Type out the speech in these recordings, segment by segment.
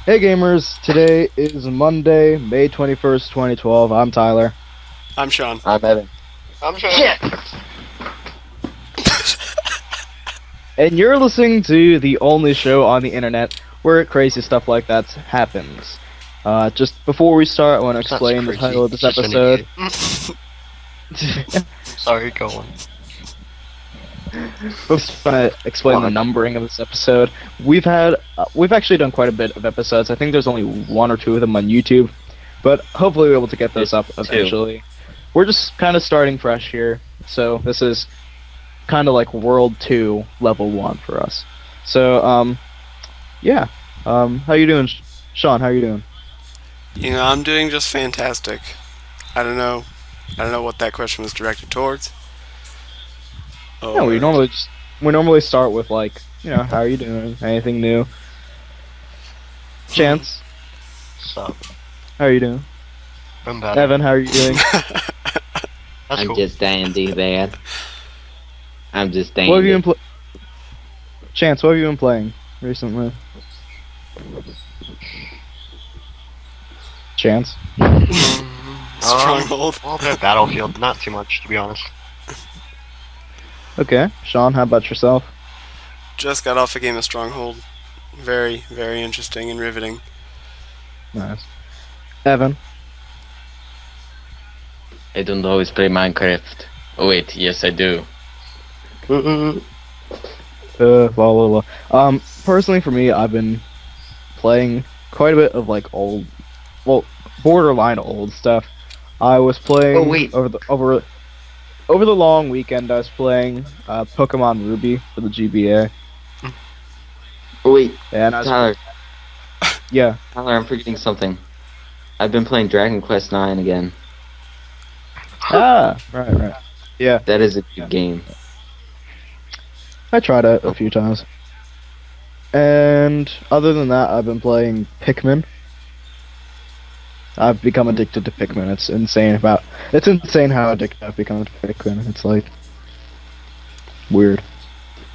Hey gamers, today is Monday, May 21st, 2012. I'm Tyler. I'm Sean. I'm Evan. I'm sure. And you're listening to the only show on the internet where crazy stuff like that happens. Just before we start, I want to explain the title of this episode. Sorry, go on. Just want to explain the numbering of this episode. We've actually done quite a bit of episodes. I think there's only one or two of them on YouTube, but hopefully we're able to get those up eventually. We're just kind of starting fresh here, so this is kind of like World 2, Level 1 for us. So, yeah. How you doing, Sean? How you doing? You know, I'm doing just fantastic. I don't know what that question was directed towards. Yeah, we normally start with like, how are you doing? Anything new? Chance, Sup? how are you doing? I'm better. Evan, how are you doing? That's I'm cool. just dandy, man. I'm just dandy. What have you been Chance, what have you been playing recently? Chance? Stronghold. A little bit of Battlefield, not too much, to be honest. Okay. Sean, how about yourself? Just got off a game of Stronghold. Very, very interesting and riveting. Nice. Evan? I don't always play Minecraft. Oh wait, yes I do. Personally for me, I've been playing quite a bit of like borderline old stuff. I was playing over the long weekend. I was playing Pokemon Ruby for the GBA. Oh wait, And I was, Tyler, yeah. I'm forgetting something. I've been playing Dragon Quest IX again. Right. Yeah, That is a good game. I tried it a few times. And other than that, I've been playing Pikmin. I've become addicted to Pikmin. It's insane how addicted I've become to Pikmin. It's like weird.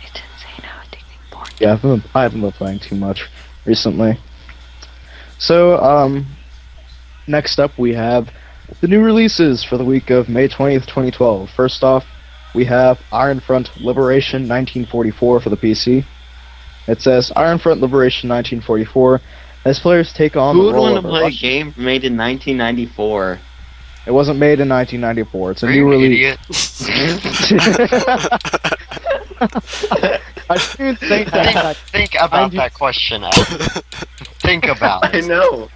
It's insane how addicting. Yeah, I haven't been playing too much recently. So, next up we have the new releases for the week of May 20th, 2012. First off, we have Iron Front Liberation 1944 for the PC. It says Iron Front Liberation 1944 as players take on Who the would role want to of a play a Russian... game made in 1994? It wasn't made in 1994. It's a Are new you an release. idiot? I didn't think that. Think about that question, Al. Think about I it. know.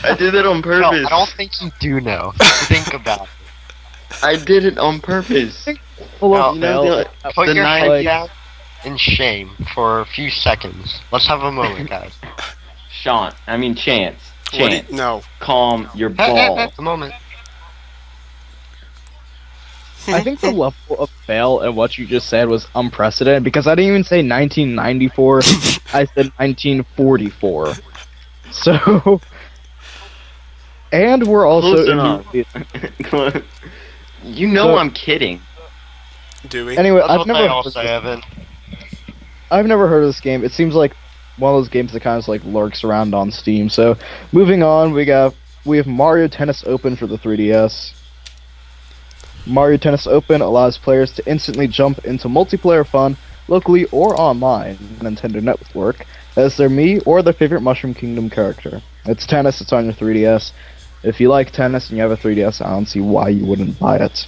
I did it on No, purpose. I don't think you do know. Think about it. I did it on purpose. Full No, of you know, hell. the- Put the your nine- head like- down in shame for a few seconds. Let's have a moment, guys. Chance. No. Calm your ball. A moment. I think the level of fail at what you just said was unprecedented because I didn't even say 1994. I said 1944. So, and we're also Close in enough. You know So- I'm kidding. Do we? Anyway, That's I've what never they all heard say, this. Evan. I've never heard of this game. It seems like one of those games that kind of like lurks around on Steam. So, moving on, we have Mario Tennis Open for the 3DS. Mario Tennis Open allows players to instantly jump into multiplayer fun, locally or online, on Nintendo Network, as their Mii or their favorite Mushroom Kingdom character. It's tennis, it's on your 3DS. If you like tennis and you have a 3DS, I don't see why you wouldn't buy it.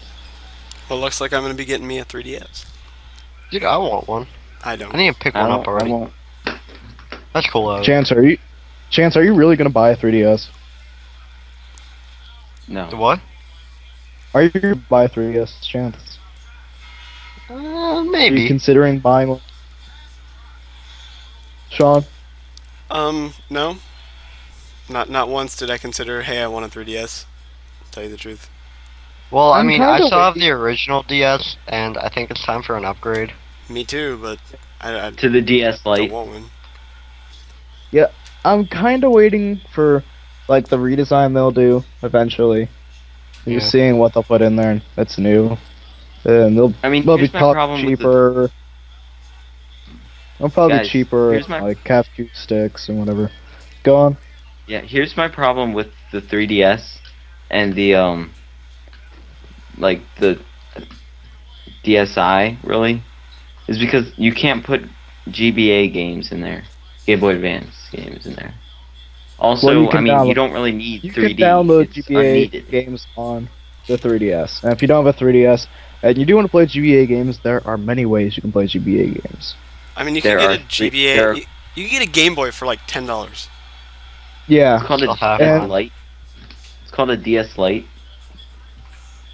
Well, looks like I'm going to be getting me a 3DS. Dude, I want one. I don't. I need to pick one up already. won't. That's cool, though. Chance, are you really gonna buy a 3DS? No. The what? Are you gonna buy a 3DS, Chance? Are you Maybe. considering buying one? Sean? No. Not once did I consider, hey, I want a 3DS. Tell you the truth. Well, I I'm mean, I kinda still have waiting- the original DS, and I think it's time for an upgrade. Me too, but I To the DS don't Lite. want one. I'm kind of waiting for like the redesign they'll do eventually. You're Yeah. seeing what they'll put in there that's new, and they'll be Here's my probably problem with the cheaper. They'll probably Guys, cheaper, here's my- like capture sticks and whatever. Go on. Yeah, here's my problem with the 3DS and the like the DSi really is because you can't put GBA games in there, Game Boy Advance games in there. Well, you Also, I can mean, you download don't really need you can 3D. download It's GBA unneeded. games on the 3DS. And if you don't have a 3DS and you do want to play GBA games, there are many ways you can play GBA games. I mean, you There can get are a three. GBA. There are, You can get a Game Boy for like $10. Yeah, it's called Still a have DS one. Lite. It's called a DS Lite.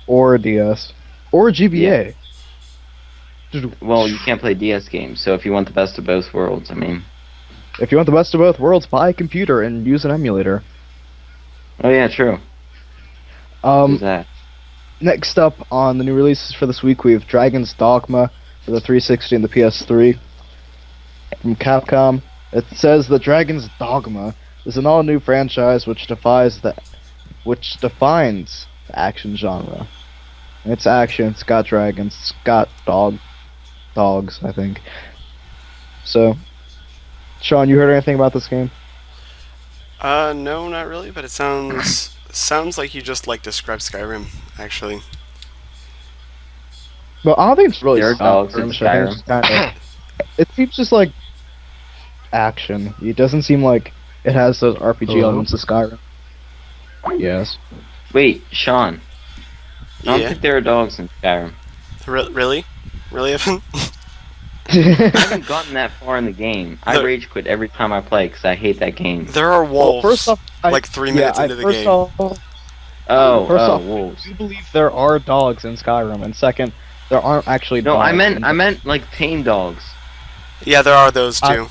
or a DS. Or a GBA. Well, you can't play DS games, so if you want the best of both worlds, I mean. If you want the best of both worlds, buy a computer and use an emulator. Oh yeah, true. Who's that? Next up on the new releases for this week, we have Dragon's Dogma for the 360 and the PS3 from Capcom. It says that Dragon's Dogma is an all-new franchise which defines the action genre. It's action, it's got dragons, it's got dogs, I think. So, Sean, you heard anything about this game? No, not really. But it sounds like you just like described Skyrim, actually. Well, I don't think it's really There are dogs in I think it's kinda, it seems just like action. It doesn't seem like it has those RPG elements of Skyrim. Yes. Wait, Sean. I don't Yeah. think there are dogs in Skyrim. Really? Really, Evan? I haven't gotten that far in the game. I There- rage quit every time I play because I hate that game. There are wolves. first off, like 3 minutes into the game. Oh, First off, wolves. I do believe there are dogs in Skyrim, and second, there aren't actually No, dogs. I meant like tame dogs. Yeah, there are those too.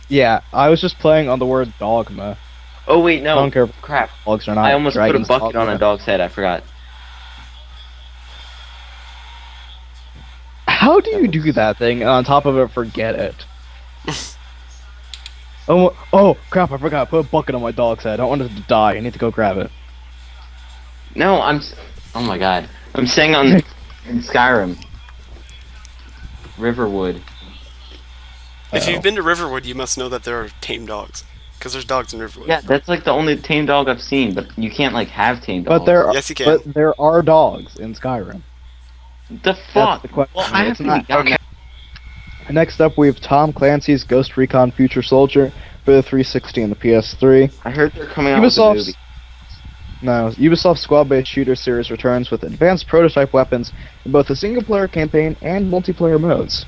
Yeah, I was just playing on the word dogma. Oh wait, I no. don't care if Crap. dogs or not. I almost put a Dragon's bucket on Dogma. a dog's head. I forgot. How do you do that thing, and on top of it, forget it? Oh, crap, I forgot. I put a bucket on my dog's head. I don't want it to die. I need to go grab it. No, oh my god. I'm saying in Skyrim. Riverwood. If Uh-oh. you've been to Riverwood, you must know that there are tame dogs. Because there's dogs in Riverwood. Yeah, that's like the only tame dog I've seen, but you can't like have tame dogs. But there, Yes, you can. but there are dogs in Skyrim. The fuck? the question. Well, I It's haven't not- gotten okay. Next up, we have Tom Clancy's Ghost Recon Future Soldier for the 360 and the PS3. I heard they're coming out with a Ubisoft's movie. Ubisoft's squad-based shooter series returns with advanced prototype weapons in both the single-player campaign and multiplayer modes.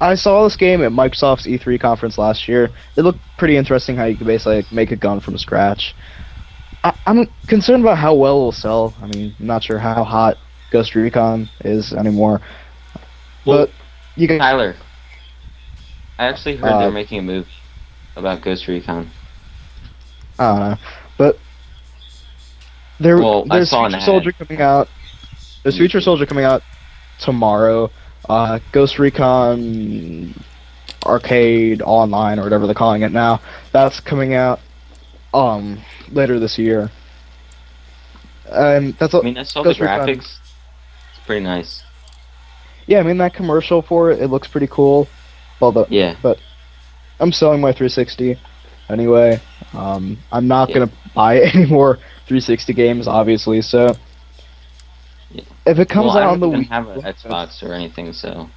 I saw this game at Microsoft's E3 conference last year. It looked pretty interesting how you could basically make a gun from scratch. I'm concerned about how well it will sell. I mean, I'm not sure how hot Ghost Recon is anymore. Well, But you can. Tyler, I actually heard Uh, they're making a movie about Ghost Recon. I don't know, but Well, I there's saw an Future ad. Soldier coming out. There's Future Soldier coming out tomorrow. Ghost Recon Arcade Online or whatever they're calling it now. That's coming out later this year. And that's I mean, I saw Ghost the Recon. graphics. It's pretty nice. Yeah, I mean that commercial for it looks pretty cool. Well, Yeah. but I'm selling my 360 anyway. I'm not Yeah. gonna buy any more 360 games, obviously. So Yeah. if it comes well, out I on the don't even Wii, have an Xbox or anything, so.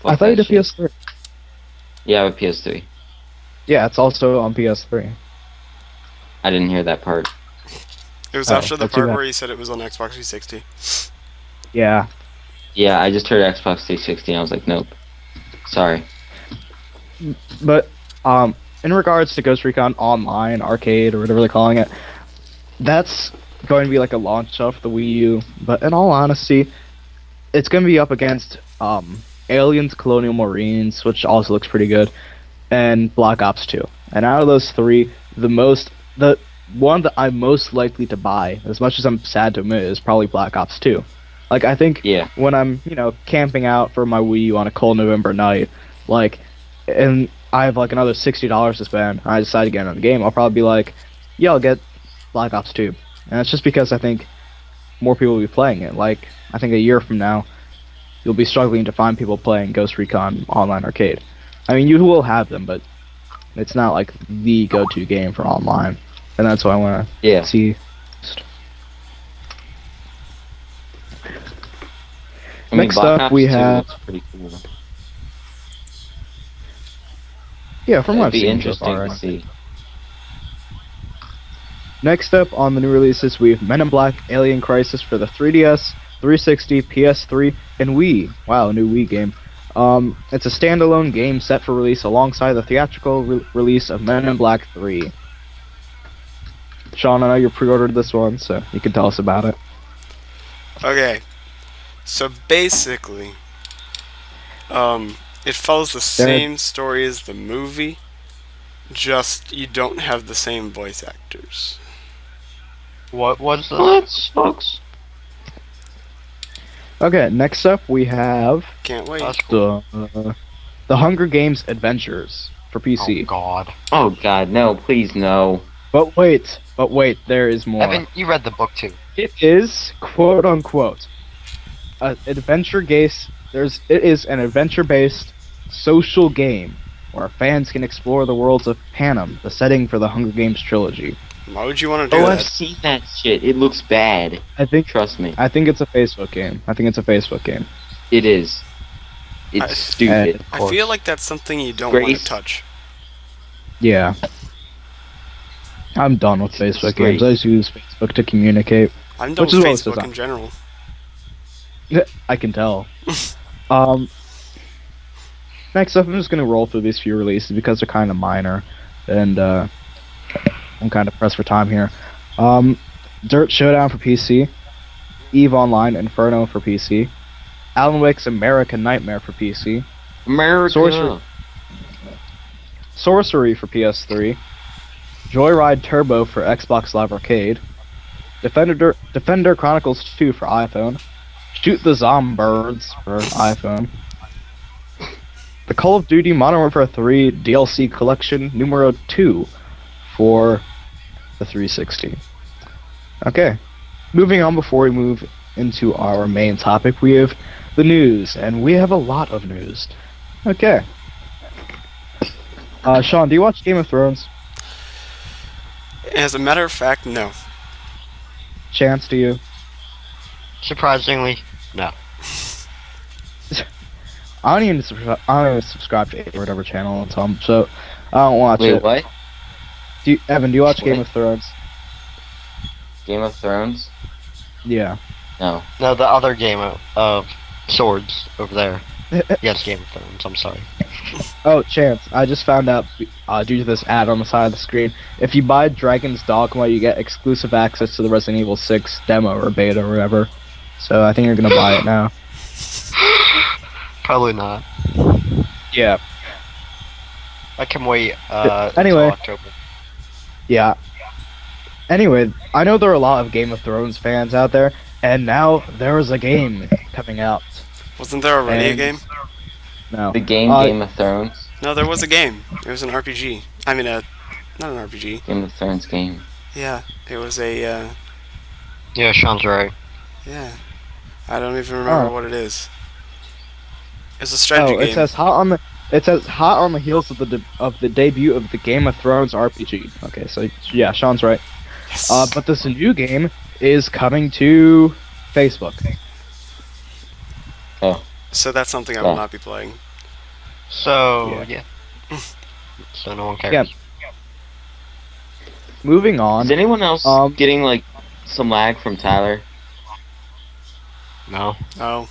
I Fuck thought you that did shit. PS3. Yeah, I have a PS3. Yeah, it's also on PS3. Oh, I didn't hear that part. It was Oh, after the that's too part bad. where he said it was on Xbox 360. Yeah. Yeah, I just heard Xbox 360 and I was like, nope. Sorry. But in regards to Ghost Recon Online, Arcade, or whatever they're calling it, that's going to be like a launch title for the Wii U. But in all honesty, it's going to be up against Aliens, Colonial Marines, which also looks pretty good, and Black Ops 2. And out of those three, the one that I'm most likely to buy, as much as I'm sad to admit, is probably Black Ops 2. Like, I think Yeah. when I'm, camping out for my Wii U on a cold November night, and I have, another $60 to spend, and I decide to get on the game, I'll probably be like, yeah, I'll get Black Ops 2. And it's just because I think more people will be playing it. Like, I think a year from now, you'll be struggling to find people playing Ghost Recon Online Arcade. I mean, you will have them, but It's not like the go-to game for online, and that's why I want to Yeah. see. I mean, Next Black up, Ops we 2 have- looks pretty cool. Yeah, from what It'd I've be seen so interesting far. to see. Next up on the new releases, we have Men in Black Alien Crisis for the 3DS, 360, PS3, and Wii. Wow, a new Wii game. It's a standalone game set for release alongside the theatrical release of Men in Black 3. Sean, I know you pre-ordered this one, so you can tell us about it. Okay. So basically, it follows the same story as the movie, just you don't have the same voice actors. What was the? What sucks? Okay, next up we have Can't wait. That's cool. the Hunger Games Adventures for PC. Oh God. Oh God, no! Please no. But wait, there is more. Evan, you read the book too. It is quote unquote an adventure base. It is an adventure-based social game where fans can explore the worlds of Panem, the setting for the Hunger Games trilogy. Why would you want to do Oh, I've that? seen that shit. It looks bad. Trust me. I think it's a Facebook game. It is. It's I- stupid. Of I course. feel like that's something you don't want Grace. to touch. Yeah. I'm done with Facebook great. games. I just use Facebook to communicate. I'm done Which with is what it says Facebook on- in general. I can tell. Next up, I'm just gonna roll through these few releases because they're kind of minor, and I'm kind of pressed for time here. Dirt Showdown for PC, EVE Online Inferno for PC, Alan Wake's American Nightmare for PC, America. Sorcery for PS3, Joyride Turbo for Xbox Live Arcade, Defender Chronicles 2 for iPhone, Shoot the Zombirds for iPhone, the Call of Duty Modern Warfare 3 DLC Collection Numero 2 for the 360. Okay, moving on before we move into our main topic, we have the news, and we have a lot of news. Okay. Sean, do you watch Game of Thrones? As a matter of fact, no. Chance, do you? Surprisingly, no. I don't even subscribe to whatever channel it's on, so I don't watch Wait, it. what? Evan, do you watch Game What? of Thrones? Game of Thrones? Yeah. No. No, the other game of swords over there. Yes, Game of Thrones. I'm sorry. Oh, Chance, I just found out, due to this ad on the side of the screen, if you buy Dragon's Dogma, you get exclusive access to the Resident Evil 6 demo or beta or whatever. So I think you're gonna buy it now. Probably not. Yeah. I can wait. Anyway. Until October. Yeah. Anyway, I know there are a lot of Game of Thrones fans out there, and now there is a game coming out. Wasn't there already a And- game? No. The game Game of Thrones? No, there was a game. It was an RPG. I mean, not an RPG. Game of Thrones game. Yeah, it was a, Yeah, Sean's right. yeah. I don't even remember Oh. what it is. It's a strategy Oh, game. it says hot on the heels of the debut of the Game of Thrones RPG. Okay, so yeah, Sean's right. Yes. But this new game is coming to Facebook. So that's something I Yeah. will not be playing. So yeah. So no one cares. Yeah. Moving on. Is anyone else Um, getting like some lag from Tyler? No. Oh.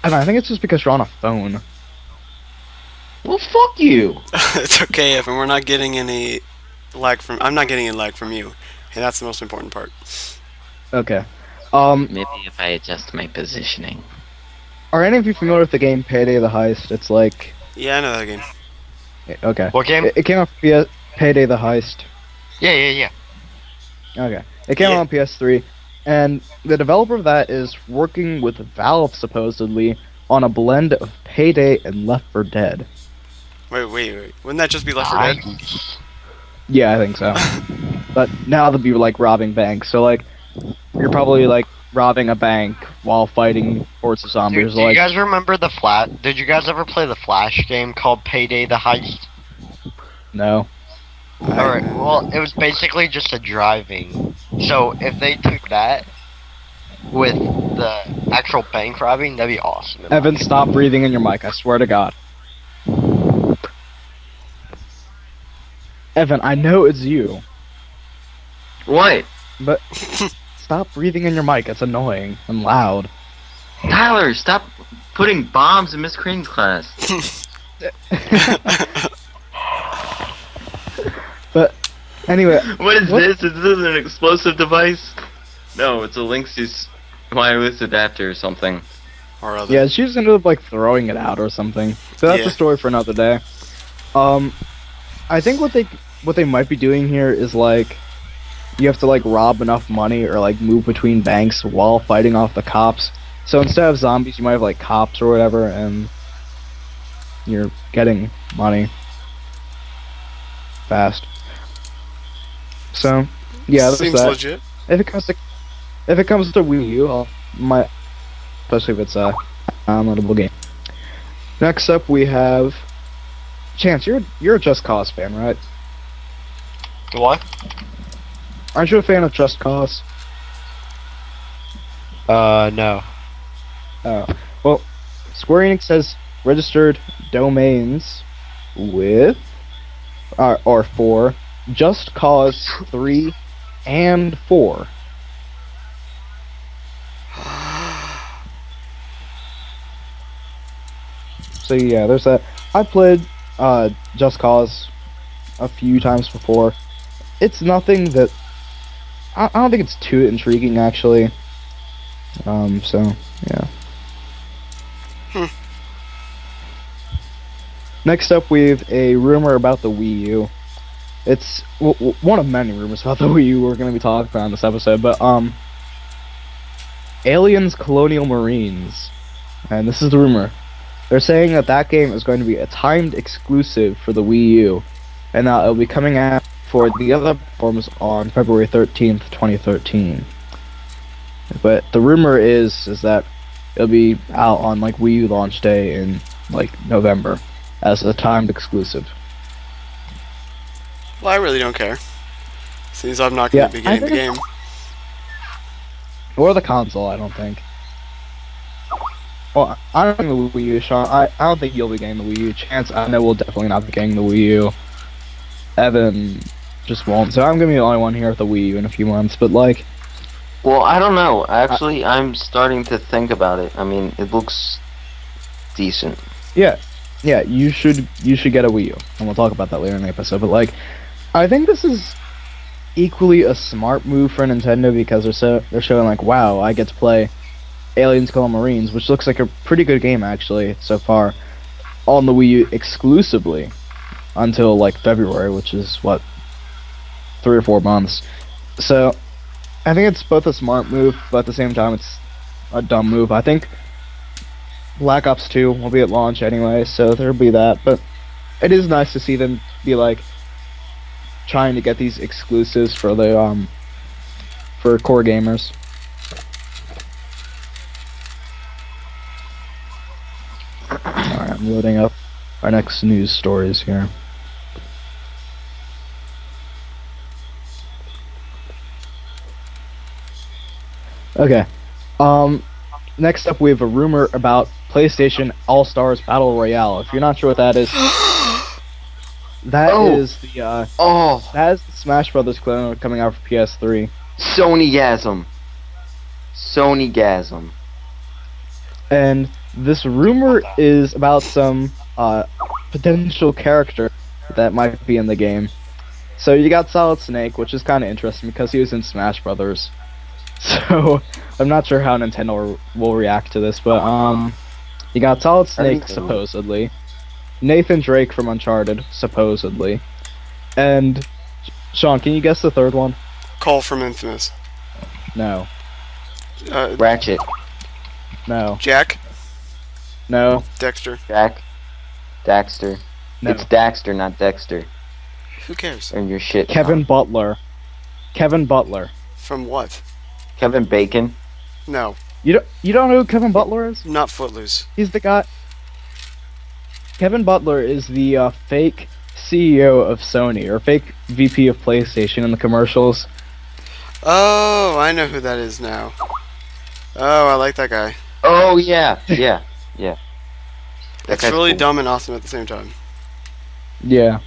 And I think it's just because you're on a phone. Well, fuck you. It's okay, Evan. We're not getting any lag from. I'm not getting any lag from you, and that's the most important part. Okay. Maybe if I adjust my positioning. Are any of you familiar with the game Payday the Heist? It's like Yeah, I know that game. okay. What game? It came out for Payday the Heist. Yeah. Okay. It came Yeah. out on PS3, and the developer of that is working with Valve supposedly on a blend of Payday and Left 4 Dead. Wait. Wouldn't that just be Left 4 Dead? Nice. Yeah, I think so. But now they'll be like robbing banks. So like, you're probably like robbing a bank while fighting hordes of zombies. Do you guys remember the Flat? Did you guys ever play the Flash game called Payday the Heist? No. Alright, well, it was basically just a driving. So if they took that with the actual bank robbing, that'd be awesome. Evan, stop breathing in your mic, I swear to God. Evan, I know it's you, What? but stop breathing in your mic, it's annoying and loud. Tyler, stop putting bombs in Miss Crane's class. But, anyway, What is this? Is this an explosive device? No, it's a Linksys wireless adapter or something. Or other. yeah, she just ended up, like, throwing it out or something. So that's Yeah. a story for another day. I think what they might be doing here is, like, you have to, like, rob enough money or, like, move between banks while fighting off the cops. So instead of zombies, you might have, like, cops or whatever, and you're getting money fast. So, yeah, that's Seems that. legit. If it comes to Wii U, especially if it's a downloadable game. Next up, we have Chance. You're a Just Cause fan, right? What? Aren't you a fan of Just Cause? No. Oh, well, Square Enix has registered domains with or for Just Cause 3 and 4. So yeah, there's that. I played Just Cause a few times before. It's nothing that I don't think it's too intriguing actually. So yeah. Next up, we have a rumor about the Wii U. It's one of many rumors about the Wii U we're going to be talking about in this episode, but Aliens Colonial Marines, and this is the rumor. They're saying that game is going to be a timed exclusive for the Wii U, and that it'll be coming out for the other platforms on February 13th, 2013. But the rumor is that it'll be out on like Wii U launch day in like November as a timed exclusive. Well, I really don't care. Seems I'm not going to be getting the game. Or the console, I don't think. Well, I don't think the Wii U, Sean. I don't think you'll be getting the Wii U. Chance, I know we'll definitely not be getting the Wii U. Evan just won't. So I'm gonna be the only one here with the Wii U in a few months. But like, Well, I don't know. Actually, I'm starting to think about it. I mean, it looks decent. yeah, you should get a Wii U, and we'll talk about that later in the episode. But like, I think this is equally a smart move for Nintendo because they're showing like, wow, I get to play Aliens Colonial Marines, which looks like a pretty good game actually so far, on the Wii U exclusively until like February, which is what, 3 or 4 months. So I think it's both a smart move, but at the same time it's a dumb move. I think Black Ops 2 will be at launch anyway, so there'll be that, but it is nice to see them be like trying to get these exclusives for the for core gamers. Alright, I'm loading up our next news stories here. Okay. Next up we have a rumor about PlayStation All-Stars Battle Royale. If you're not sure what that is, that is the that is the Smash Brothers clone coming out for PS3. Sony-gasm. Sony-gasm. And this rumor is about some potential character that might be in the game. So you got Solid Snake, which is kind of interesting because he was in Smash Brothers. So I'm not sure how Nintendo will react to this, but you got Solid Snake supposedly, Nathan Drake from Uncharted supposedly, and Sean, can you guess the third one? Cole from Infamous. No. Ratchet. No. Jack? No. Dexter? Jack. Daxter. No. It's Daxter, not Dexter. Who cares? Earn your shit. Kevin Tom. Butler. Kevin Butler. From what? Kevin Bacon. No, You don't know who Kevin Butler is? not Footloose. He's the guy. Kevin Butler is the fake CEO of Sony, or fake VP of PlayStation in the commercials. Oh, I know who that is now. Oh, I like that guy. Oh yeah, yeah. That It's guy's really cool. dumb and awesome at the same time. Yeah.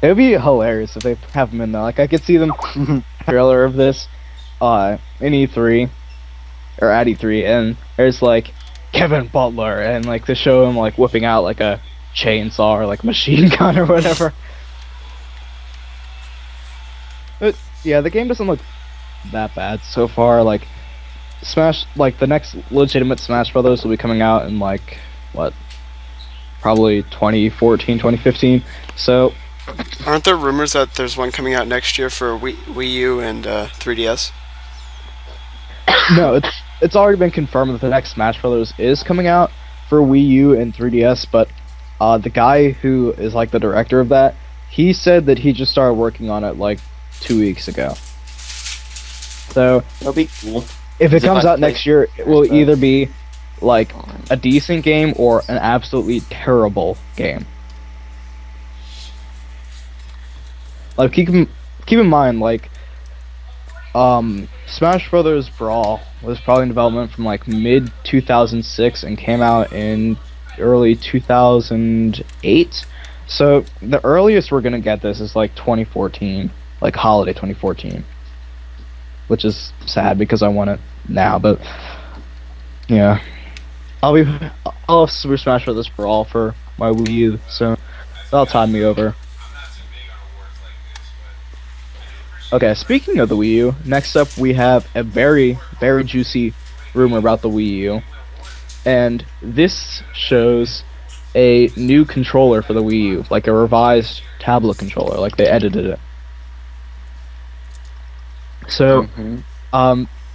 It would be hilarious if they have him in there. Like, I could see them trailer of this in E3, or at E3, and there's, like, Kevin Butler, and, like, to show him, like, whipping out, like, a chainsaw or, like, machine gun or whatever. But, yeah, the game doesn't look that bad so far. Like, the next legitimate Smash Brothers will be coming out in, like, what? Probably 2014, 2015. So, Aren't there rumors that there's one coming out next year for Wii U and 3DS? no, it's already been confirmed that the next Smash Brothers is coming out for Wii U and 3DS, but the guy who is like the director of that, he said that he just started working on it like 2 weeks ago. So That'll be cool. if it Is it comes like out next year, it will Smash Bros? either be like a decent game or an absolutely terrible game. Like keep in mind, like Smash Brothers Brawl was probably in development from like mid 2006 and came out in early 2008. So the earliest we're gonna get this is like 2014, like holiday 2014, which is sad because I want it now. But yeah, I'll have Super Smash Brothers Brawl for my Wii U, so that'll tide me over. Okay, speaking of the Wii U, next up we have a very, very juicy rumor about the Wii U. And this shows a new controller for the Wii U, like a revised tablet controller, like they edited it. So,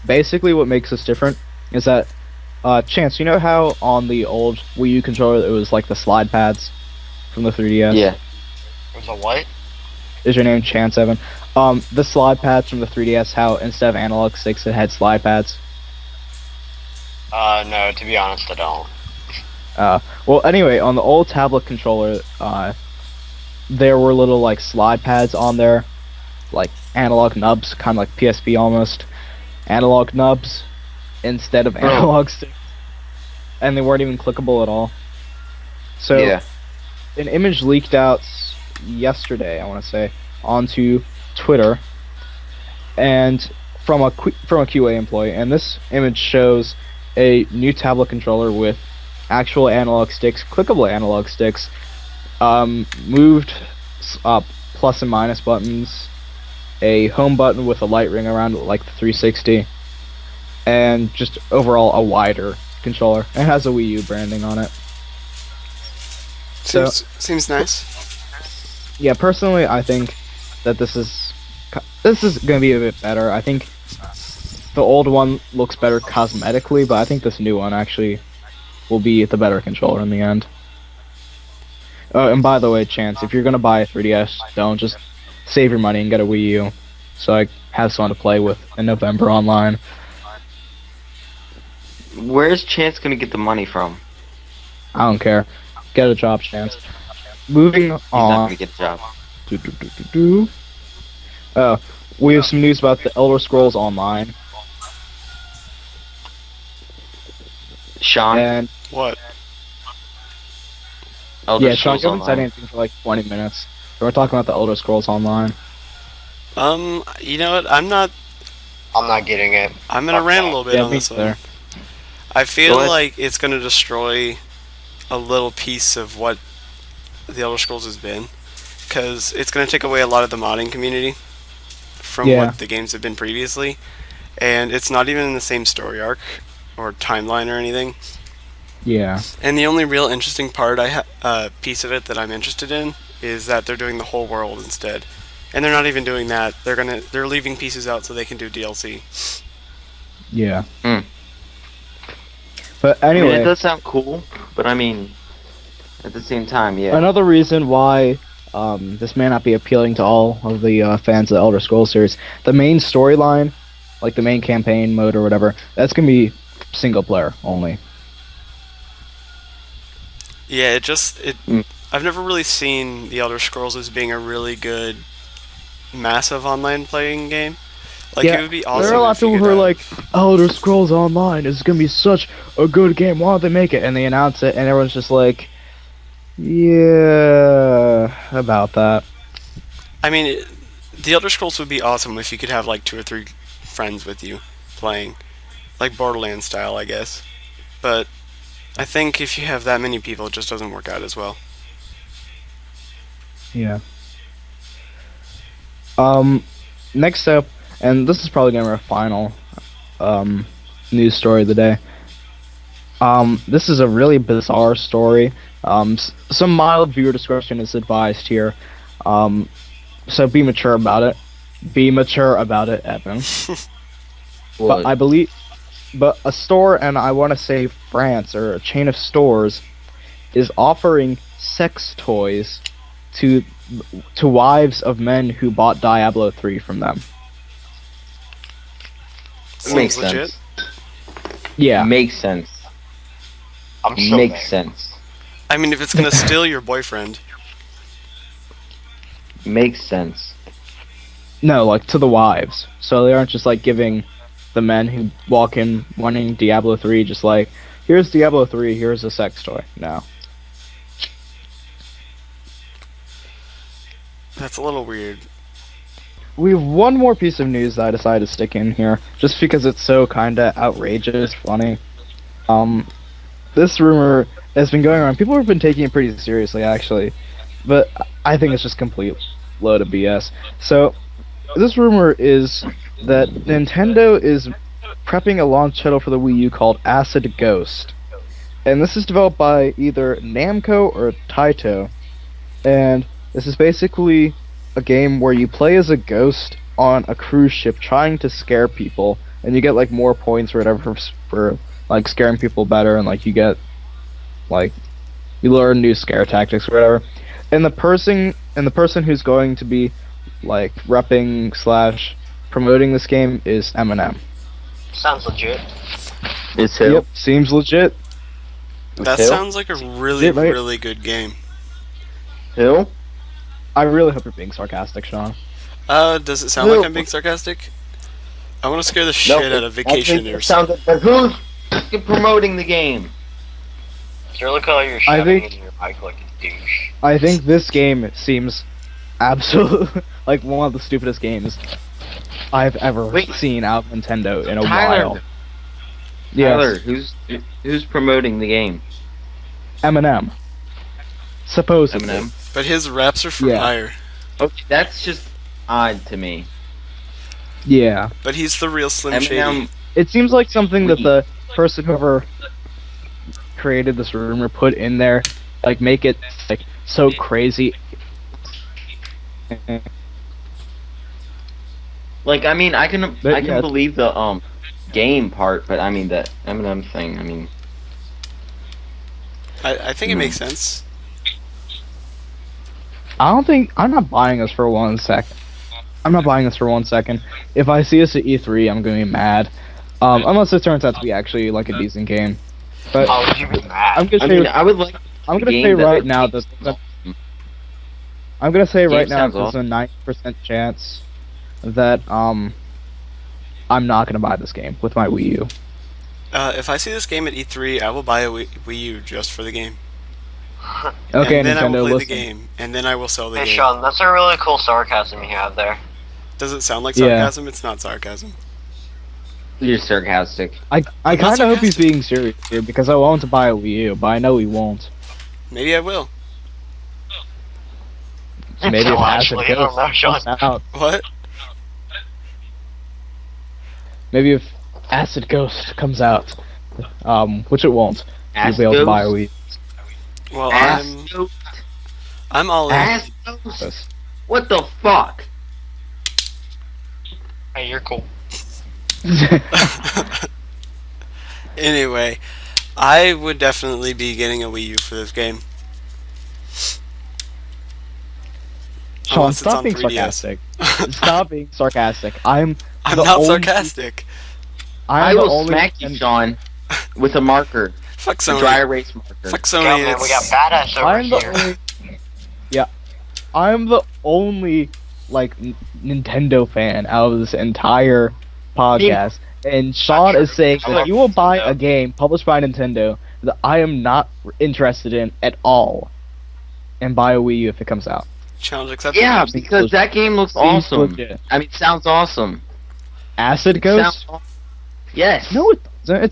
basically what makes this different is that, Chance, you know how on the old Wii U controller it was like the slide pads from the 3DS? Yeah. There's a what? Is your name Chance Evan? The slide pads from the 3DS, how instead of analog sticks it had slide pads. No, to be honest, I don't. Well, anyway, on the old tablet controller, there were little like slide pads on there, like analog nubs, kind of like PSP almost, analog nubs instead of analog sticks, and they weren't even clickable at all. So, Yeah. an image leaked out yesterday, I want to say, onto Twitter, and from a QA employee, and this image shows a new tablet controller with actual analog sticks, clickable analog sticks, moved plus and minus buttons, a home button with a light ring around it like the 360, and just overall a wider controller. It has a Wii U branding on it. Seems nice. Yeah, personally, I think that this is going to be a bit better. I think the old one looks better cosmetically, but I think this new one actually will be the better controller in the end. And by the way, Chance, if you're going to buy a 3DS, don't just save your money and get a Wii U, so I have someone to play with in November online. Where's Chance gonna get the money from? I don't care. Get a job, Chance. Moving He's not on. gonna get the job. We have some news about the Elder Scrolls Online, Sean. and What? Elder yeah, Sean, Scrolls you haven't said Online. anything for like 20 minutes. So we're talking about the Elder Scrolls Online. You know what? I'm not. I'm not getting it. I'm gonna Fuck rant a that. little bit Yeah, on me this one. neither. I feel Go ahead. like it's gonna destroy a little piece of what the Elder Scrolls has been, because it's gonna take away a lot of the modding community from Yeah. what the games have been previously, and it's not even in the same story arc or timeline or anything. Yeah. And the only real interesting part piece of it that I'm interested in is that they're doing the whole world instead, and they're not even doing that. They're leaving pieces out so they can do DLC. Yeah. Hmm. But I mean, anyway, it does sound cool, but I mean, at the same time, yeah. another reason why this may not be appealing to all of the fans of the Elder Scrolls series, the main storyline like the main campaign mode or whatever, that's gonna be single player only. Yeah, Mm. I've never really seen The Elder Scrolls as being a really good massive online playing game. Like it Yeah, would be there are awesome a lot of if you people could who are have. like, Elder Scrolls Online is gonna be such a good game. Why don't they make it? And they announce it, and everyone's just like, yeah, about that. I mean, The Elder Scrolls would be awesome if you could have like 2 or 3 friends with you playing, like Borderlands style, I guess. But I think if you have that many people, it just doesn't work out as well. Yeah. Next up, and this is probably gonna be our final news story of the day. This is a really bizarre story. Some mild viewer discretion is advised here. So be mature about it. Be mature about it, Evan. But I believe, but a store, and I want to say France, or a chain of stores, is offering sex toys to wives of men who bought Diablo 3 from them. Makes Seems legit. sense. Yeah. Makes sense. I'm so Makes mad. sense. I mean, if it's gonna steal your boyfriend, Makes sense. No, like to the wives. So they aren't just like giving the men who walk in wanting Diablo 3 just like, here's Diablo 3, here's a sex toy. No. that's a little weird. We have one more piece of news that I decided to stick in here, just because it's so kinda outrageous, funny. This rumor has been going around. People have been taking it pretty seriously, actually, but I think it's just complete load of BS. So, this rumor is that Nintendo is prepping a launch title for the Wii U called Acid Ghost, and this is developed by either Namco or Taito, and this is basically a game where you play as a ghost on a cruise ship trying to scare people, and you get like more points or whatever for like scaring people better, and like you get like you learn new scare tactics or whatever. And the person who's going to be like repping slash promoting this game is Eminem. Sounds legit. It's who? Yep, seems legit. That Who? sounds like a really, Legit, right? really good game. Who? I really hope you're being sarcastic, Sean. Does it sound like I'm being sarcastic? I want to scare the shit out of vacationers. Sounds like who's promoting the game? You look how you're I shouting think- in your mic like a douche. I think this game seems absolutely like one of the stupidest games I've ever Wait. seen out of Nintendo in a Tyler. while. Yeah, Tyler, who's promoting the game? Eminem. Supposedly. Eminem. But his raps are for Yeah. hire. Okay, that's just odd to me. Yeah. But he's the real Slim Shady. Eminem. It seems like something that the person whoever created this rumor put in there, like make it like so crazy. Like, I mean, I can Yeah. believe the game part, but I mean the Eminem thing. I mean, I think it makes sense. I'm not buying this for 1 sec. I'm not buying this for 1 second. If I see this at E3, I'm gonna be mad. Unless it turns out to be actually like a decent game. But How would you be mad? I'm gonna I say mean, I would like. I'm a gonna game say that- right now that I'm gonna say Game right now sounds there's a 90% chance that I'm not gonna buy this game with my Wii U. If I see this game at E3, I will buy a Wii U just for the game. Okay, and then I will Nintendo, play the listen. game, and then I will sell the Hey game. Sean, that's a really cool sarcasm you have there. Does it sound like Yeah. sarcasm? It's not sarcasm. You're sarcastic. I I'm not kind of hope he's sarcastic. being serious here because I want to buy a Wii U, but I know he won't. Maybe I will. Maybe No, if Acid actually, I don't Ghost know, Sean. comes out. What? Maybe if Acid Ghost comes out, which it won't, you'll be able to buy a Wii. Well, Ass I'm all in. Ass Yes. What the fuck? Hey, you're cool. Anyway, I would definitely be getting a Wii U for this game. Sean, Unless it's stop on being 3DS. sarcastic. Stop being sarcastic. I'm I'm the not only- sarcastic. I I'm the will only smack you, and Sean, with a marker, Fuck a dry Sony. erase marker. Fuck Yo, Sony. man, we got It's, badass over I'm the here. only. Yeah, I'm the only like Nintendo fan out of this entire podcast, and Sean is saying that he will buy a game published by Nintendo that I am not interested in at all, and buy a Wii U if it comes out. challenge accepted. Yeah, because that game looks Seems awesome. legit. I mean, sounds awesome. Acid It Ghost? sounds aw- Yes. No, it doesn't.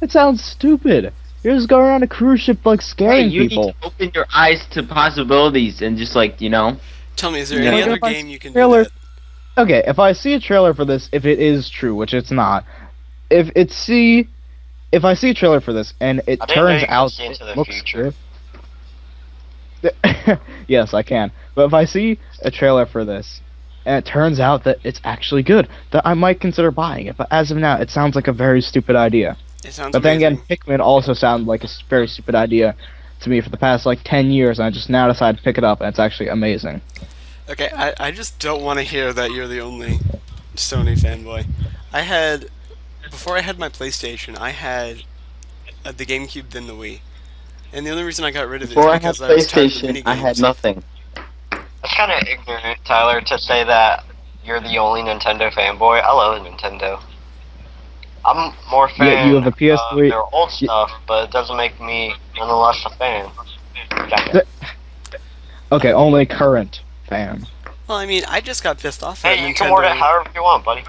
It sounds stupid. You're just going around a cruise ship like Hey, scaring you people. need to open your eyes to possibilities and just like, you know. Tell me, is there Yeah. any Like, other if I game see you can trailer- do that? Okay, if I see a trailer for this, if it is true, which it's not, if I see a trailer for this and it I didn't know turns you could out see into it the looks future. good. Yes, I can. But if I see a trailer for this and it turns out that it's actually good, that I might consider buying it. But as of now, it sounds like a very stupid idea. It sounds But then amazing. again, Pikmin also sounded like a very stupid idea to me for the past like 10 years, and I just now decided to pick it up, and it's actually amazing. Okay, I just don't want to hear that you're the only Sony fanboy. Before I had my PlayStation, I had the GameCube, then the Wii. And the only reason I got rid of it Before I is had because I was tired of the PlayStation, I had minigames. nothing. That's kind of ignorant, Tyler, to say that you're the only Nintendo fanboy. I love Nintendo. I'm more fan Yeah, you have a PS3. of their old stuff, but it doesn't make me nonetheless a fan. Th- Okay, only current fan. Well, I mean, I just got pissed off that Hey, you can word it Nintendo. however you want, buddy.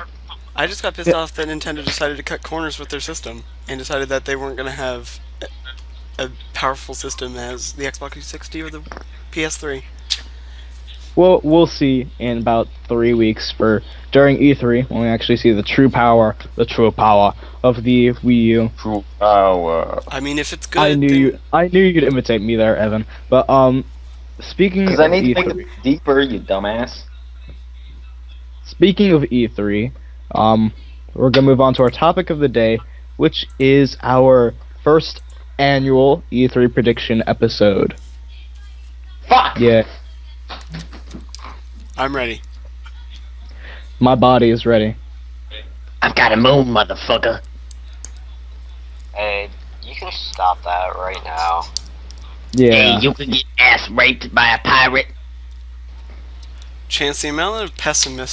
I just got pissed off that Nintendo decided to cut corners with their system and decided that they weren't going to have a powerful system as the Xbox 360 or the PS3. Well, we'll see in about 3 weeks during E3 when we actually see the true power of the Wii U. True power. I mean, if it's good, I knew you'd imitate me there, Evan. But speaking Because of I need to E3, think deeper, you dumbass. speaking of E3, we're gonna move on to our topic of the day, which is our first annual E3 prediction episode. Fuck! Yeah, I'm ready. my body is ready. I've got a moon, motherfucker. Hey, you can stop that right now. Yeah. Hey, you can get ass raped by a pirate. Chance, the amount of pessimism,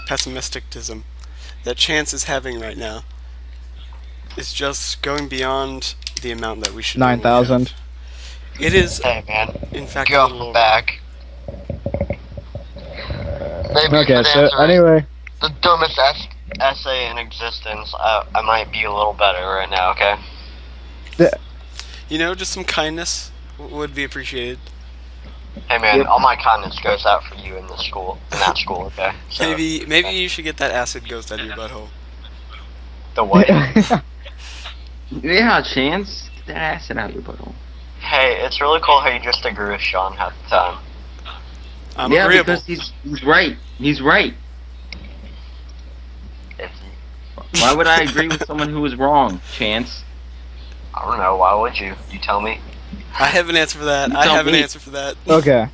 pessimisticism that Chance is having right now is just going beyond the amount that we should. normally 9,000. have. It is, Hey, man, in fact, a go little over. back. Maybe Okay, if it so answers anyway, the dumbest essay in existence, I might be a little better right now, okay? You know, just some kindness would be appreciated. Hey man, Yep. all my kindness goes out for you in this school, in that school, okay? So, Maybe you should get that acid ghost out of your butthole. the what? Yeah, Chance. Get that acid out of your butthole. Hey, it's really cool how you just agree with Sean half the time. I'm yeah, agreeable. because he's right. He's right. If Why would I agree with someone who was wrong, Chance? I don't know, why would you? You tell me. I have an answer for that. You I tell have an me. answer for that. okay.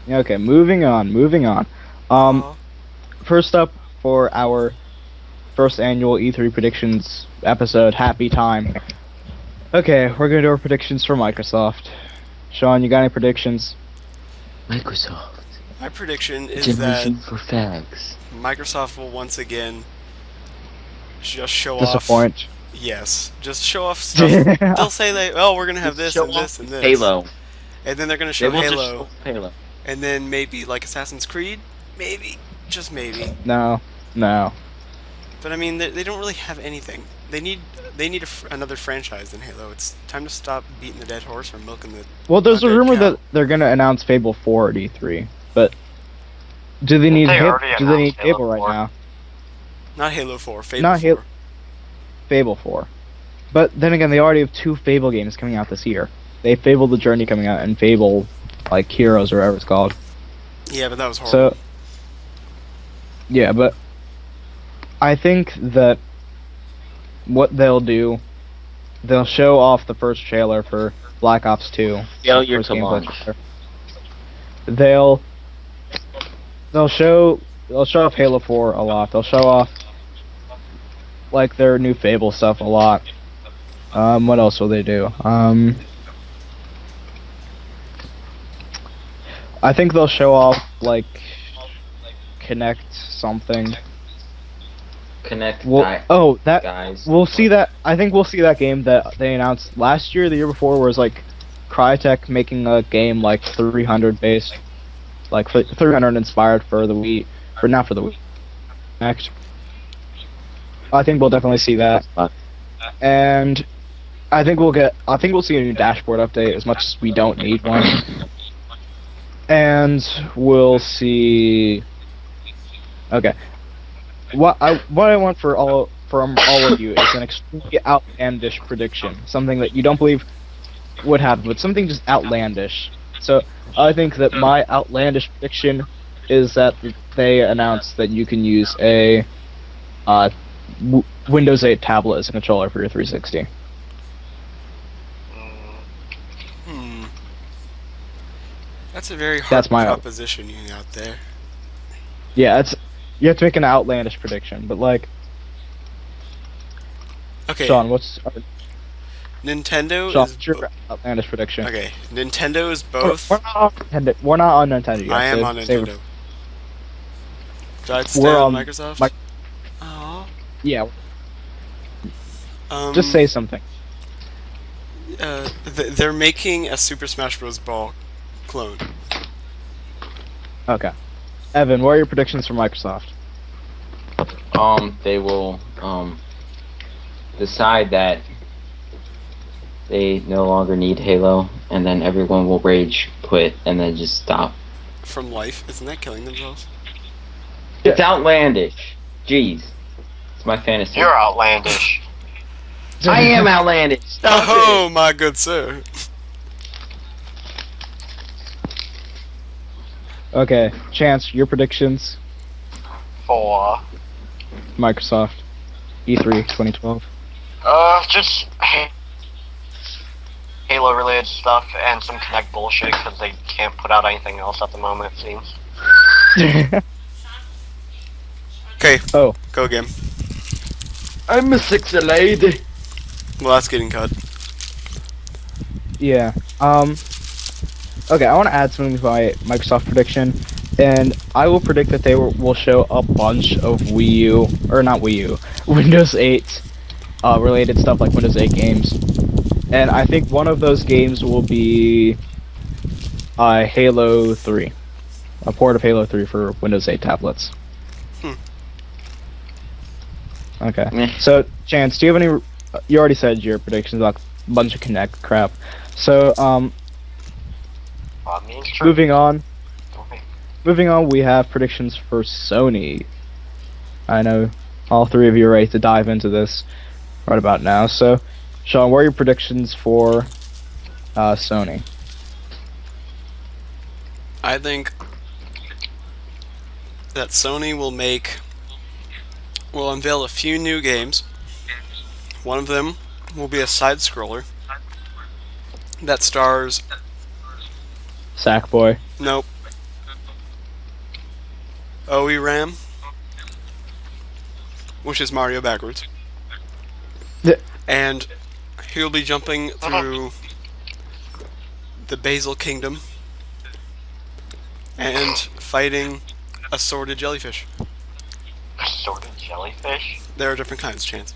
Okay, moving on. Aw. First up for our first annual E3 predictions episode, happy time. Okay, we're gonna do our predictions for Microsoft. Sean, you got any predictions? Microsoft. My prediction is that for fags. Microsoft will once again just show off. Disappoint. Yes, just show off stuff. They'll say we're gonna have this Show and off this and this. Halo. And then they're gonna They show will just Halo, show off Halo. and then maybe like Assassin's Creed, maybe, just maybe. No. But I mean, they don't really have anything. They need another franchise than Halo. It's time to stop beating the dead horse or milking the. Well, there's a dead rumor cow. that they're gonna announce Fable 4 at E3, but do they need They already do they need announced Halo Fable right 4. now? Not Halo 4, Fable Not 4. Halo- Fable 4. But then again, they already have 2 Fable games coming out this year. They have Fable The Journey coming out and Fable, like, Heroes or whatever it's called. Yeah, but that was horrible. So, yeah, but I think that what they'll do, they'll show off the first trailer for Black Ops 2. Failure First to gameplay launch. trailer. They'll they'll show off Halo 4 a lot. They'll show off like their new Fable stuff a lot. What else will they do? I think they'll show off like Connect something. Connect. Guys. We'll see that. I think we'll see that game that they announced last year, the year before, where it's like Crytek making a game like 300 based, like 300 inspired for the Wii, or not for the Wii. Next, I think we'll definitely see that, and I think we'll see a new dashboard update, as much as we don't need one, and we'll see. Okay. What I want from all of you is an extremely outlandish prediction, something that you don't believe would happen, but something just outlandish. So I think that my outlandish prediction is that they announced that you can use a Windows 8 tablet as a controller for your 360. That's a very hard That's my proposition you got there. Yeah, you have to make an outlandish prediction, but like. Okay. Sean, what's Nintendo Sean, is what's your outlandish prediction? Okay, Nintendo is both. We're not on Nintendo yet. I am so on Nintendo. Do I stay We're on on Microsoft? Aww. Yeah. Just say something. They're making a Super Smash Bros. Ball clone. Okay. Evan, what are your predictions for Microsoft? They will decide that they no longer need Halo, and then everyone will rage quit and then just stop. From life? Isn't that killing themselves? It's outlandish. Jeez. It's my fantasy. You're outlandish. I am outlandish. Stop Oh, it. my good sir. Okay, Chance, your predictions? For Microsoft E3 2012. just Halo related stuff and some Connect bullshit because they can't put out anything else at the moment, it seems. Okay, Oh, go game. I'm a sexy lady. Well, that's getting cut. yeah. Okay, I want to add something to my Microsoft prediction, and I will predict that they will show a bunch of Wii U, or not Wii U, Windows 8 related stuff like Windows 8 games. And I think one of those games will be Halo 3. A port of Halo 3 for Windows 8 tablets. Okay. Meh. So, Chance, do you have any... You already said your predictions about a bunch of Kinect crap. So, Means true. moving on, Okay. we have predictions for Sony. I know all three of you are ready to dive into this right about now. So, Sean, what are your predictions for Sony? I think that Sony will unveil a few new games. One of them will be a side-scroller that stars... Sackboy. Nope. OE which is Mario backwards. The- And he'll be jumping through the Basil Kingdom and fighting assorted jellyfish. Assorted jellyfish? There are different kinds, Chance.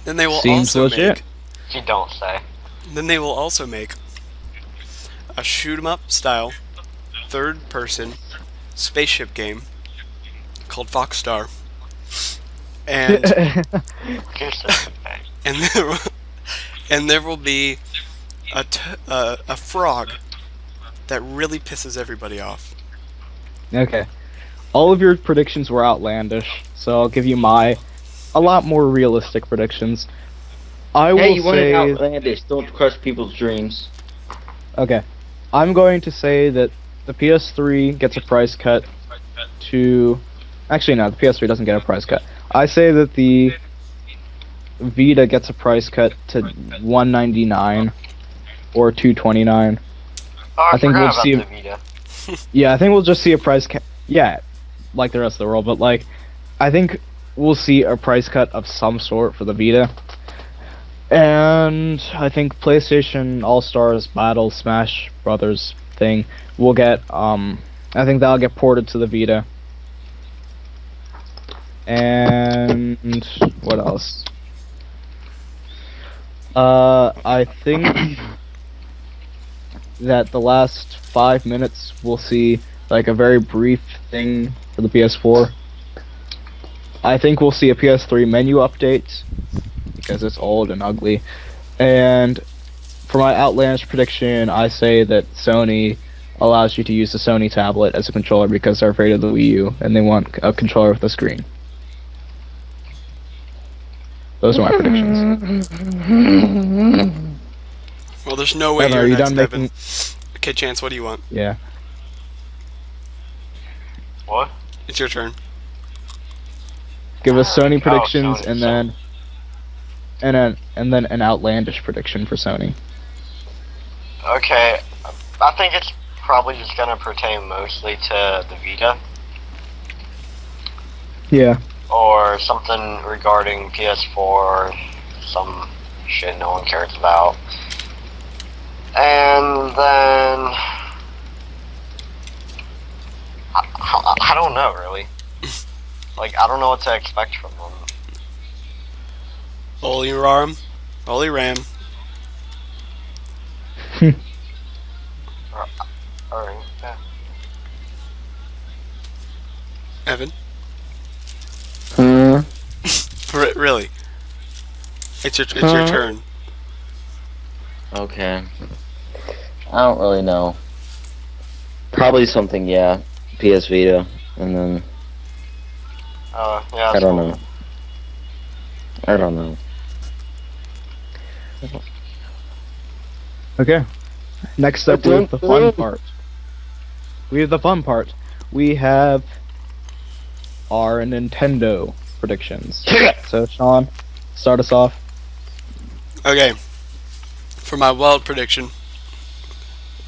Then they will Seems also legit. You don't say. Then they will also make a shoot 'em up style, third-person spaceship game called Foxstar, and You're so bad. and there will be a frog that really pisses everybody off. Okay. All of your predictions were outlandish, so I'll give you a lot more realistic predictions. I will Hey, you want it say... outlandish. Don't crush people's dreams. Okay. I'm going to say that the PS3 gets a price cut to... Actually, no, the PS3 doesn't get a price cut. I say that the Vita gets a price cut to $199 or $229. Oh, I I think forgot we'll about see- the Vita. Yeah, I think we'll just see a price Yeah, like the rest of the world, but like, I think we'll see a price cut of some sort for the Vita. And I think PlayStation All Stars Battle Smash Brothers thing will get I think that'll get ported to the Vita. And what else? I think that the last 5 minutes we'll see like a very brief thing for the PS4. I think we'll see a PS3 menu update because it's old and ugly. And for my outlandish prediction, I say that Sony allows you to use the Sony tablet as a controller because they're afraid of the Wii U and they want a controller with a screen. Those are my predictions. Well, there's no way Evan, you're are you next, done Evan. making? Okay, Chance, what do you want? Yeah. What? It's your turn. Give us Sony Oh, predictions Sony, and then an outlandish prediction for Sony. Okay, I think it's probably just gonna pertain mostly to the Vita Yeah. or something regarding PS4, some shit no one cares about. And then I don't know really. Like I don't know what to expect from them. Holy Ram. Holy Ram. Alright, yeah. Evan? Hmm. Really? It's your turn. Okay. I don't really know. Probably something, yeah. PS Vita, and then Yeah. I don't know. I don't know. Okay. Next up, we have the fun part. We have our Nintendo predictions. So, Sean, start us off. Okay. For my wild prediction,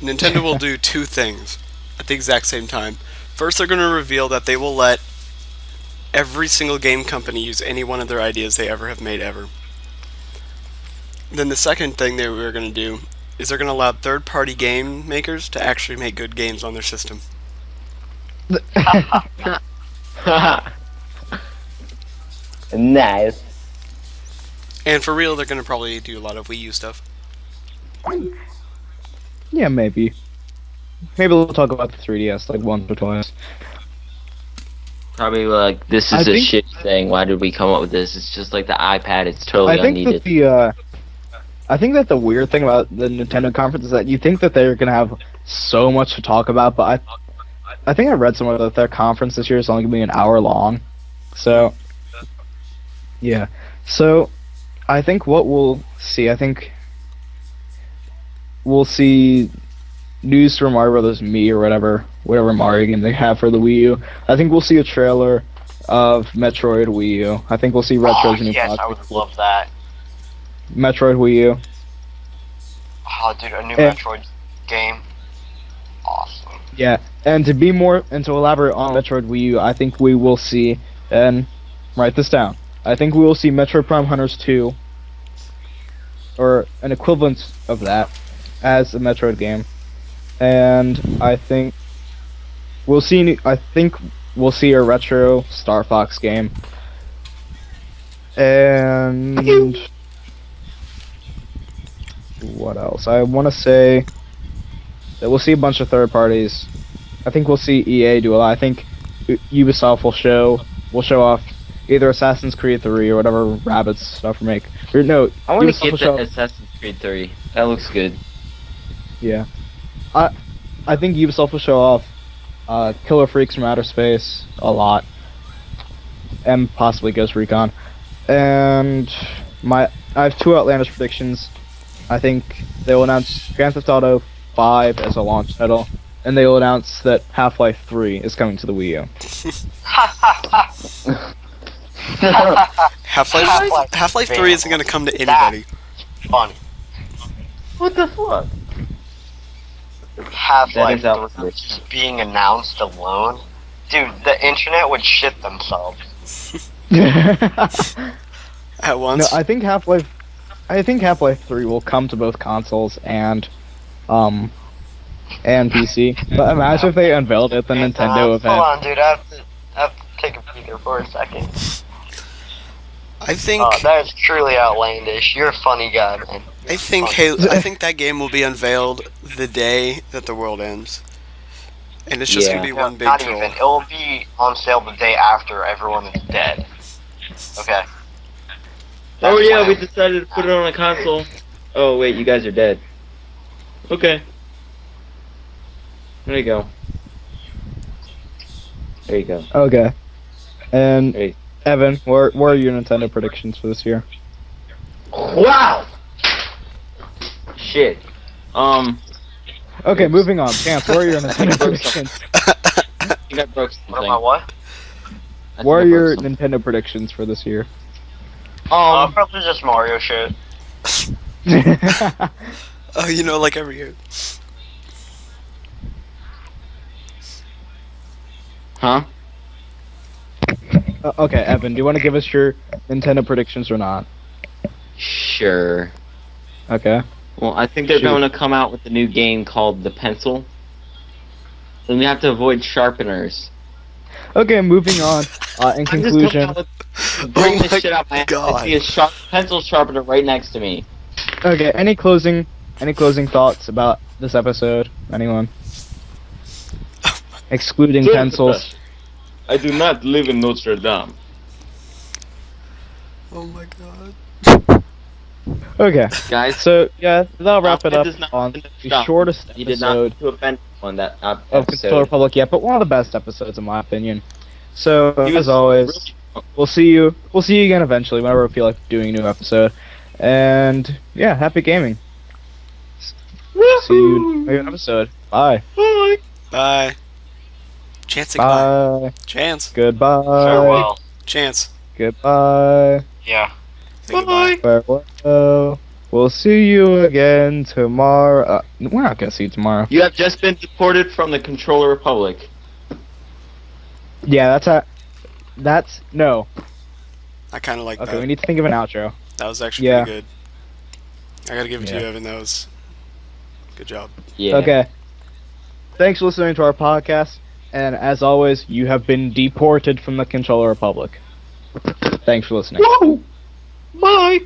Nintendo will do two things at the exact same time. First, they're going to reveal that they will let every single game company use any one of their ideas they ever have made ever. Then the second thing they were going to do is they're going to allow third-party game makers to actually make good games on their system. Nice. And for real, they're going to probably do a lot of Wii U stuff. Yeah, maybe. Maybe we'll talk about the 3DS like once or twice. Probably like, this I is a think- shit thing. Why did we come up with this? It's just like the iPad. It's totally I think unneeded. I think that the weird thing about the Nintendo conference is that you think that they're gonna have so much to talk about, but I think I read somewhere that their conference this year is only gonna be an hour long. So yeah. So I think what we'll see, I think we'll see news from Mario Brothers Me or whatever Mario game they have for the Wii U. I think we'll see a trailer of Metroid Wii U. I think we'll see Retro's new yes, I project. would love that. Metroid Wii U. Oh, dude, a new Yeah. Metroid game. Awesome. Yeah, and to elaborate on Metroid Wii U, I think we will see, and write this down, I think we will see Metroid Prime Hunters 2, or an equivalent of that, as a Metroid game. And I think we'll see a retro Star Fox game. And what else? I want to say that we'll see a bunch of third parties. I think we'll see EA do a lot. I think Ubisoft will show off either Assassin's Creed 3 or whatever Rabbids stuff make. Or no, I want Ubisoft to will get show the Assassin's Creed 3. That looks good. Yeah. I think Ubisoft will show off Killer Freaks from Outer Space a lot. And possibly Ghost Recon. And I have two outlandish predictions. I think they will announce Grand Theft Auto 5 as a launch title, and they will announce that Half-Life 3 is coming to the Wii U. Half-Life 3 isn't going to come to anybody. Funny. What the fuck? Half-Life That is 3 just being announced alone Dude, the internet would shit themselves. At No, once. I think Half-Life 3 will come to both consoles and PC. But imagine if they unveiled it at the Nintendo event. Hold on, dude. I have to take a breather for a second. I think Oh, that is truly outlandish. You're a funny guy, man. I think that game will be unveiled the day that the world ends. And it's just Yeah. gonna be one big Not troll. even. It will be on sale the day after everyone is dead. Okay. Oh That's yeah, when we it- decided to put it on a console. Oh wait, you guys are dead. Okay. There you go. There you go. Okay. And Hey. Evan, where are your Nintendo predictions for this year? Wow. Shit. Okay, moving on. Chance, where are your Nintendo predictions? I think I broke something. What am I, what? I think Where I are broke your something. Nintendo predictions for this year? Probably just Mario shit. Oh, you know, like every year. Huh? Okay, Evan, do you want to give us your Nintendo predictions or not? Sure. Okay. Well, I think they're Shoot. going to come out with a new game called The Pencil. And we have to avoid sharpeners. Okay, moving on. In I'm just conclusion, coming out with, bring Oh this my shit out my ass. God. I see a pencil sharpener right next to me. okay, any closing thoughts about this episode? Anyone? Excluding pencils. I do not live in Notre Dame. Oh my god. Okay, Guys, so yeah, that'll wrap it Ahmed up does not on live in the Notre Dame. shortest You did not episode mean to offend on that of Controller episode. Republic yet, but one of the best episodes in my opinion. So He was as always, really- we'll see you again eventually whenever we feel like doing a new episode. And yeah, happy gaming. See you in the next episode. Bye. Bye. Chance, say goodbye. Bye. Chance. Goodbye. Farewell. Chance. Goodbye. Yeah. Say goodbye. Farewell. We'll see you again tomorrow. We're not gonna see you tomorrow. You have just been deported from the Controller Republic. Yeah, that's no. I kind of like Okay, that. we need to think of an outro. That was actually Yeah. pretty good. I gotta give it to Yeah. you, Evan. That was good job. Yeah. Okay. Thanks for listening to our podcast, and as always, you have been deported from the Controller Republic. Thanks for listening. Whoa! Bye!